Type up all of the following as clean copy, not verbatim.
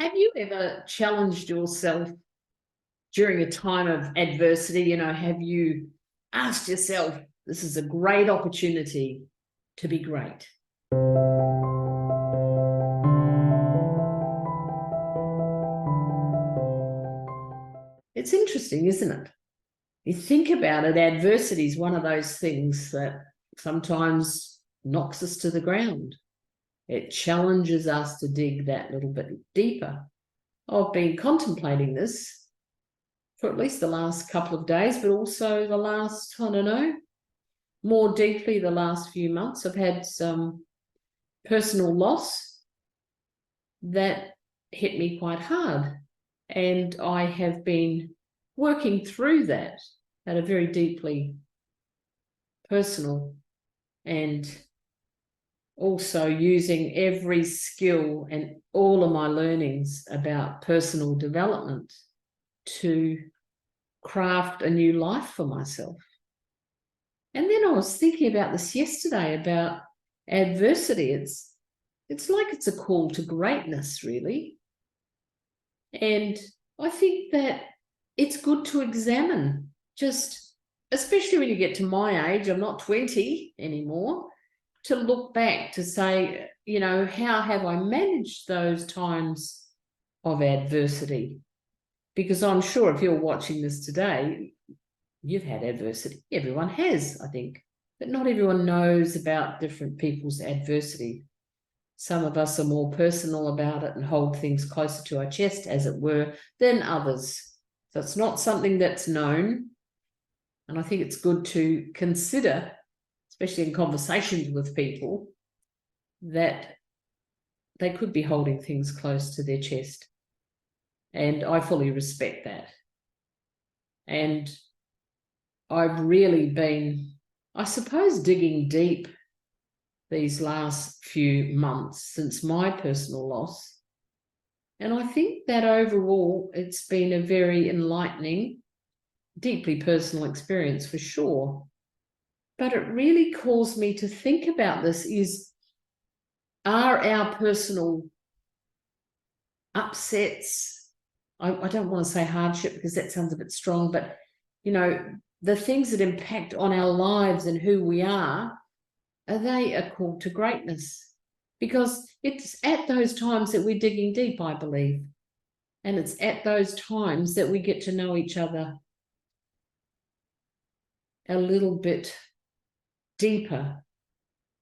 have you ever challenged yourself during a time of adversity? Have you asked yourself, this is a great opportunity to be great? It's interesting, isn't it? You think about it, adversity is one of those things that sometimes knocks us to the ground. It challenges us to dig that little bit deeper. I've been contemplating this for at least the last couple of days, but also the last, I don't know, more deeply the last few months. I've had some personal loss that hit me quite hard. And I have been working through that at a very deeply personal and also using every skill and all of my learnings about personal development to craft a new life for myself. And then I was thinking about this yesterday, about adversity. It's like it's a call to greatness, really. And I think that it's good to examine, just especially when you get to my age, I'm not 20 anymore, to look back to say, how have I managed those times of adversity? Because I'm sure if you're watching this today, you've had adversity. Everyone has, I think, but not everyone knows about different people's adversity. Some of us are more personal about it and hold things closer to our chest, as it were, than others. So it's not something that's known. And I think it's good to consider, especially in conversations with people, that they could be holding things close to their chest. And I fully respect that. And I've really been, I suppose, digging deep these last few months since my personal loss. And I think that overall it's been a very enlightening, deeply personal experience for sure. But it really caused me to think about this are our personal upsets, I don't want to say hardship because that sounds a bit strong, but, the things that impact on our lives and who we are they a call to greatness? Because it's at those times that we're digging deep, I believe. And it's at those times that we get to know each other a little bit deeper.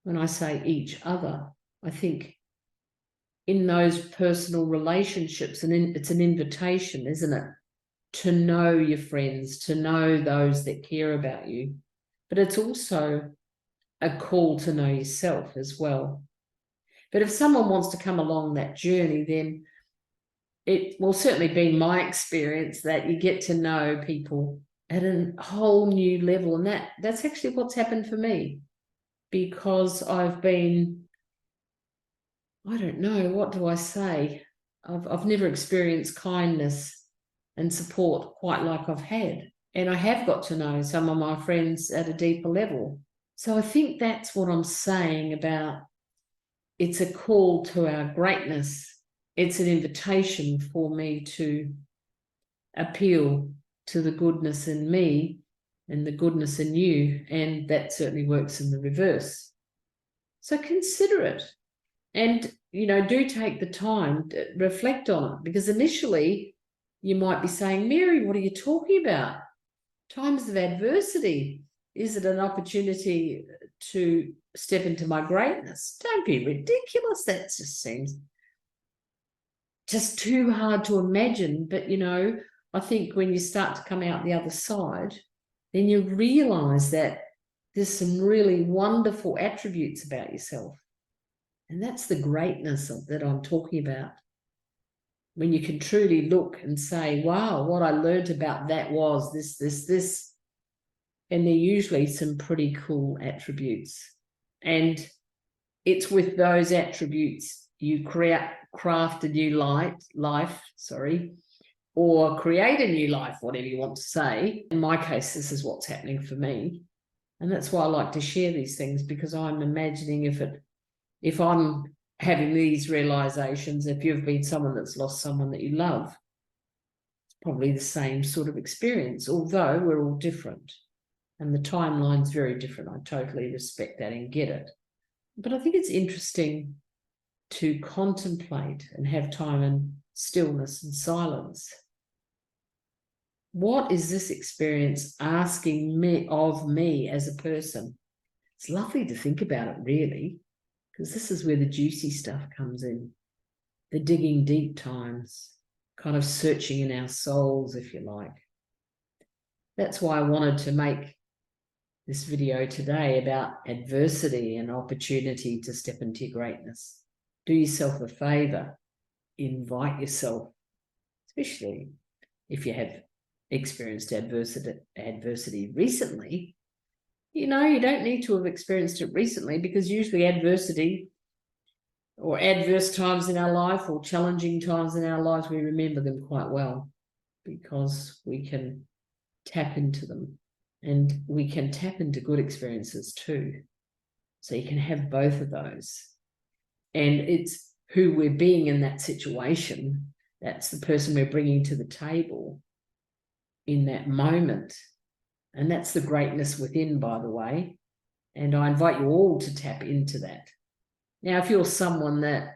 When I say each other, I think in those personal relationships, and it's an invitation, isn't it? To know your friends, to know those that care about you. But it's also a call to know yourself as well. But if someone wants to come along that journey, then it will certainly be my experience that you get to know people at a whole new level. And that's actually what's happened for me, because I've been, I don't know, what do I say? I've never experienced kindness and support quite like I've had. And I have got to know some of my friends at a deeper level. So I think that's what I'm saying about it's a call to our greatness. It's an invitation for me to appeal to the goodness in me and the goodness in you. And that certainly works in the reverse. So consider it. And, do take the time to reflect on it, because initially you might be saying, Mary, what are you talking about? Times of adversity. Is it an opportunity to step into my greatness? Don't be ridiculous. That just seems just too hard to imagine. But, I think when you start to come out the other side, then you realize that there's some really wonderful attributes about yourself. And that's the greatness that I'm talking about. When you can truly look and say, wow, what I learned about that was this. And they're usually some pretty cool attributes. And it's with those attributes you craft a new life, or create a new life, whatever you want to say. In my case, this is what's happening for me. And that's why I like to share these things, because I'm imagining if I'm having these realizations, if you've been someone that's lost someone that you love, it's probably the same sort of experience, although we're all different. And the timeline's very different. I totally respect that and get it. But I think it's interesting to contemplate and have time in stillness and silence. What is this experience asking me of me as a person? It's lovely to think about it, really, because this is where the juicy stuff comes in, the digging deep times, kind of searching in our souls, if you like. That's why I wanted to make this video today about adversity and opportunity to step into your greatness. Do yourself a favor, invite yourself, especially if you have experienced adversity recently. You know, you don't need to have experienced it recently, because usually adversity or adverse times in our life or challenging times in our lives, we remember them quite well because we can tap into them. And we can tap into good experiences too. So you can have both of those. And it's who we're being in that situation. That's the person we're bringing to the table in that moment. And that's the greatness within, by the way. And I invite you all to tap into that. Now, if you're someone that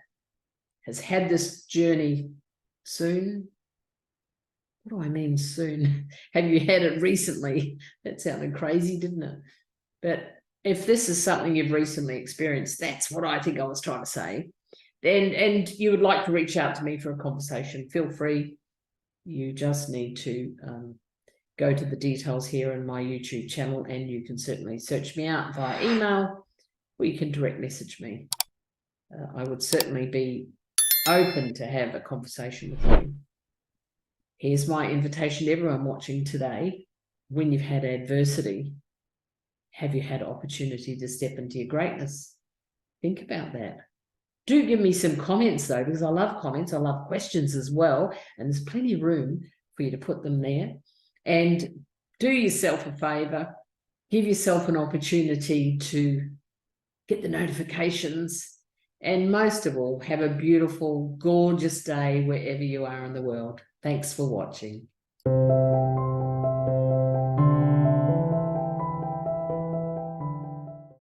has had this journey soon, what do I mean soon? Have you had it recently? That sounded crazy, didn't it? But if this is something you've recently experienced, that's what I think I was trying to say. And you would like to reach out to me for a conversation, feel free. You just need to go to the details here in my YouTube channel, and you can certainly search me out via email, or you can direct message me. I would certainly be open to have a conversation with you. Here's my invitation to everyone watching today. When you've had adversity, have you had opportunity to step into your greatness? Think about that. Do give me some comments, though, because I love comments. I love questions as well. And there's plenty of room for you to put them there. And do yourself a favor. Give yourself an opportunity to get the notifications. And most of all, have a beautiful, gorgeous day wherever you are in the world. Thanks for watching.